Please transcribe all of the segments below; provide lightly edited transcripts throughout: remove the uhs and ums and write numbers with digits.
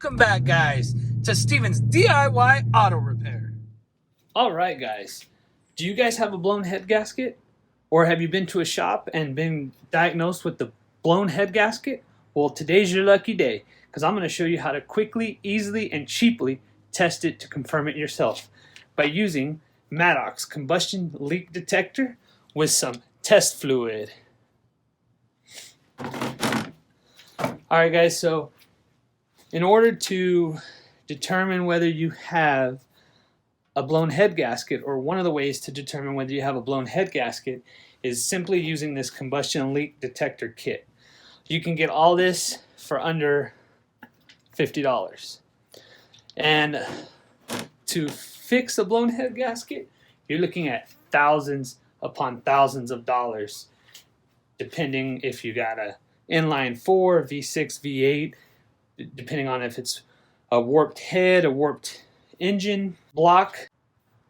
Welcome back, guys, to Steven's DIY Auto Repair. Alright guys, do you guys have a blown head gasket? Or have you been to a shop and been diagnosed with the blown head gasket? Well, today's your lucky day, because I'm going to show you how to quickly, easily, and cheaply test it to confirm it yourself by using Maddox combustion leak detector with some test fluid. Alright guys, so in order to determine whether you have a blown head gasket, or one of the ways to determine whether you have a blown head gasket, is simply using this combustion leak detector kit. You can get all this for under $50. And to fix a blown head gasket, you're looking at thousands upon thousands of dollars, depending if you got a inline 4, V6, V8, depending on if it's a warped head, a warped engine block.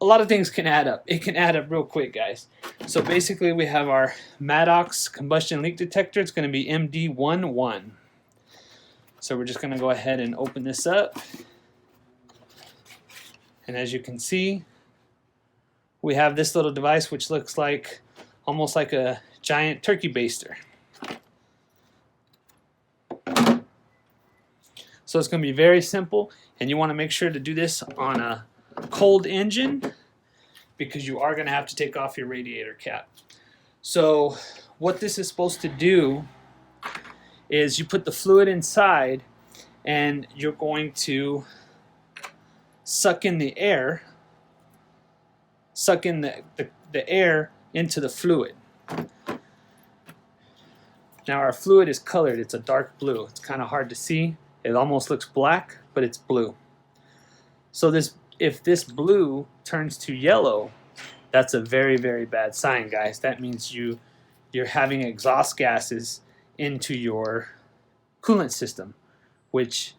A lot of things can add up. It can add up real quick, guys. So basically we have our Maddox combustion leak detector. It's going to be MD11. So we're just going to go ahead and open this up. And as you can see, we have this little device which looks like almost like a giant turkey baster. So it's going to be very simple, and you want to make sure to do this on a cold engine because you are going to have to take off your radiator cap. So what this is supposed to do is you put the fluid inside and you're going to suck in the air, suck in the air into the fluid. Now our fluid is colored. It's a dark blue. It's kind of hard to see. It almost looks black, but it's blue. So if this blue turns to yellow, that's a very, very bad sign, guys. That means you're having exhaust gases into your coolant system, which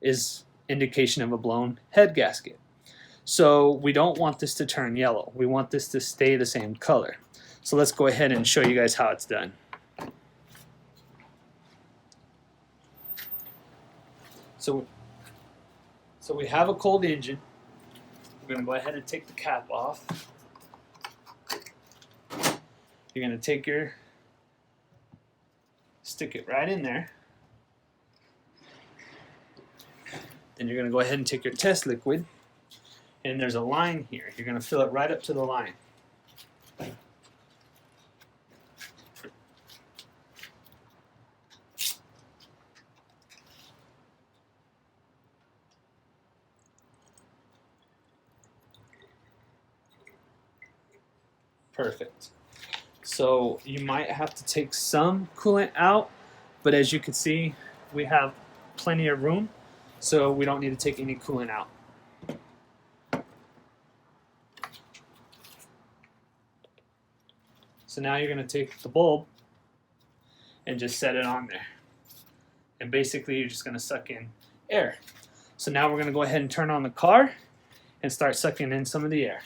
is indication of a blown head gasket. So we don't want this to turn yellow. We want this to stay the same color. So let's go ahead and show you guys how it's done. So we have a cold engine. We're going to go ahead and take the cap off. You're going to take stick it right in there. Then you're going to go ahead and take your test liquid, and there's a line here. You're going to fill it right up to the line. Perfect. So you might have to take some coolant out, but as you can see, we have plenty of room, so we don't need to take any coolant out. So now you're going to take the bulb and just set it on there. And basically you're just going to suck in air. So now we're going to go ahead and turn on the car and start sucking in some of the air.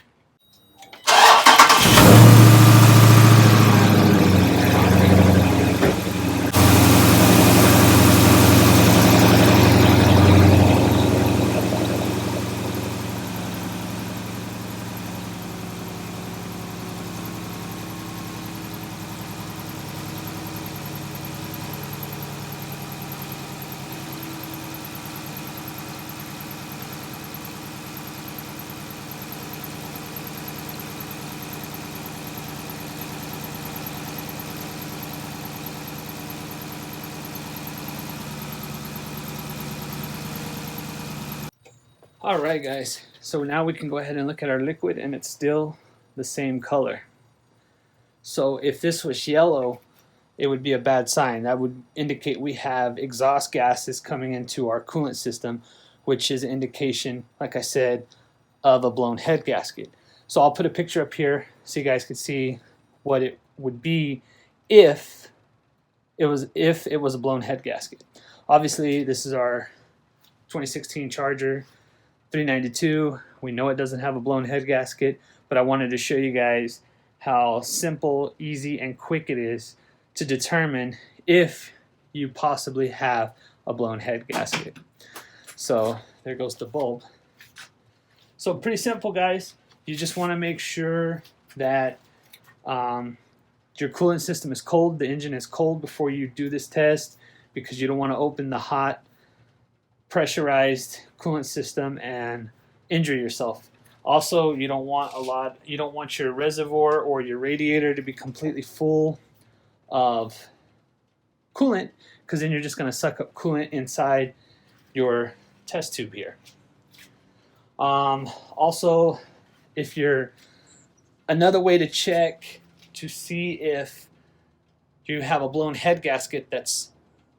Alright guys, so now we can go ahead and look at our liquid, and it's still the same color. So if this was yellow, it would be a bad sign. That would indicate we have exhaust gases coming into our coolant system, which is an indication, like I said, of a blown head gasket. So I'll put a picture up here so you guys can see what it would be if it was a blown head gasket. Obviously this is our 2016 Charger 392. We know it doesn't have a blown head gasket, but I wanted to show you guys how simple, easy, and quick it is to determine if you possibly have a blown head gasket. So there goes the bulb. So pretty simple, guys. You just want to make sure that your coolant system is cold, the engine is cold before you do this test, because you don't want to open the hot pressurized coolant system and injure yourself. Also, you don't want your reservoir or your radiator to be completely full of coolant, because then you're just going to suck up coolant inside your test tube here. Also, if you're another way to check to see if you have a blown head gasket that's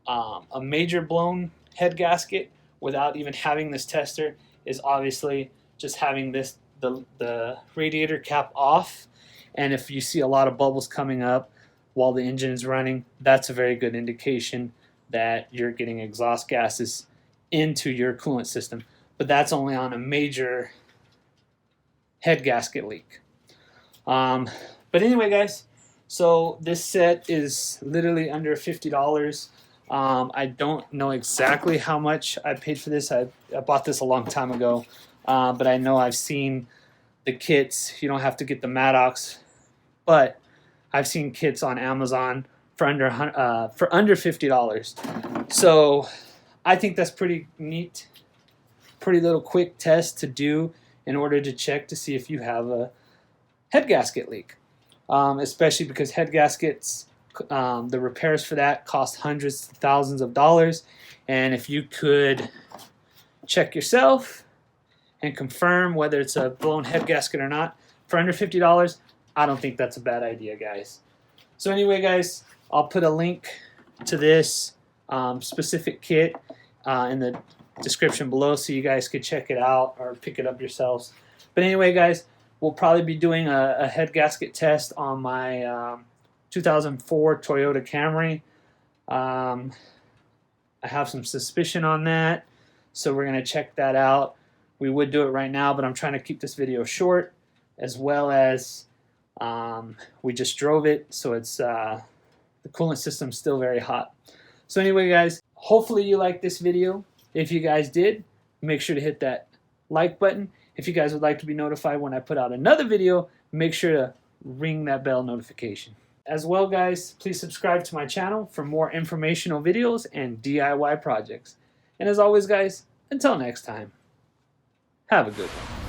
a major blown head gasket without even having this tester is obviously just having the radiator cap off. And if you see a lot of bubbles coming up while the engine is running, that's a very good indication that you're getting exhaust gases into your coolant system. But that's only on a major head gasket leak. But anyway, guys, so this set is literally under $50. I don't know exactly how much I paid for this. I bought this a long time ago, but I know I've seen the kits. You don't have to get the Maddox, but I've seen kits on Amazon for under $50. So I think that's pretty neat, pretty little quick test to do in order to check to see if you have a head gasket leak. Especially because head gaskets, the repairs for that cost hundreds to thousands of dollars. And if you could check yourself and confirm whether it's a blown head gasket or not for under $50, I don't think that's a bad idea, guys. So anyway, guys, I'll put a link to this specific kit in the description below so you guys could check it out or pick it up yourselves. But anyway, guys, we'll probably be doing a head gasket test on my 2004 Toyota Camry. I have some suspicion on that, so we're going to check that out. We would do it right now, but I'm trying to keep this video short, as well as we just drove it, so it's the coolant system's still very hot. So anyway, guys, hopefully you liked this video. If you guys did, make sure to hit that like button. If you guys would like to be notified when I put out another video, make sure to ring that bell notification. As well, guys, please subscribe to my channel for more informational videos and DIY projects. And as always, guys, until next time, have a good one.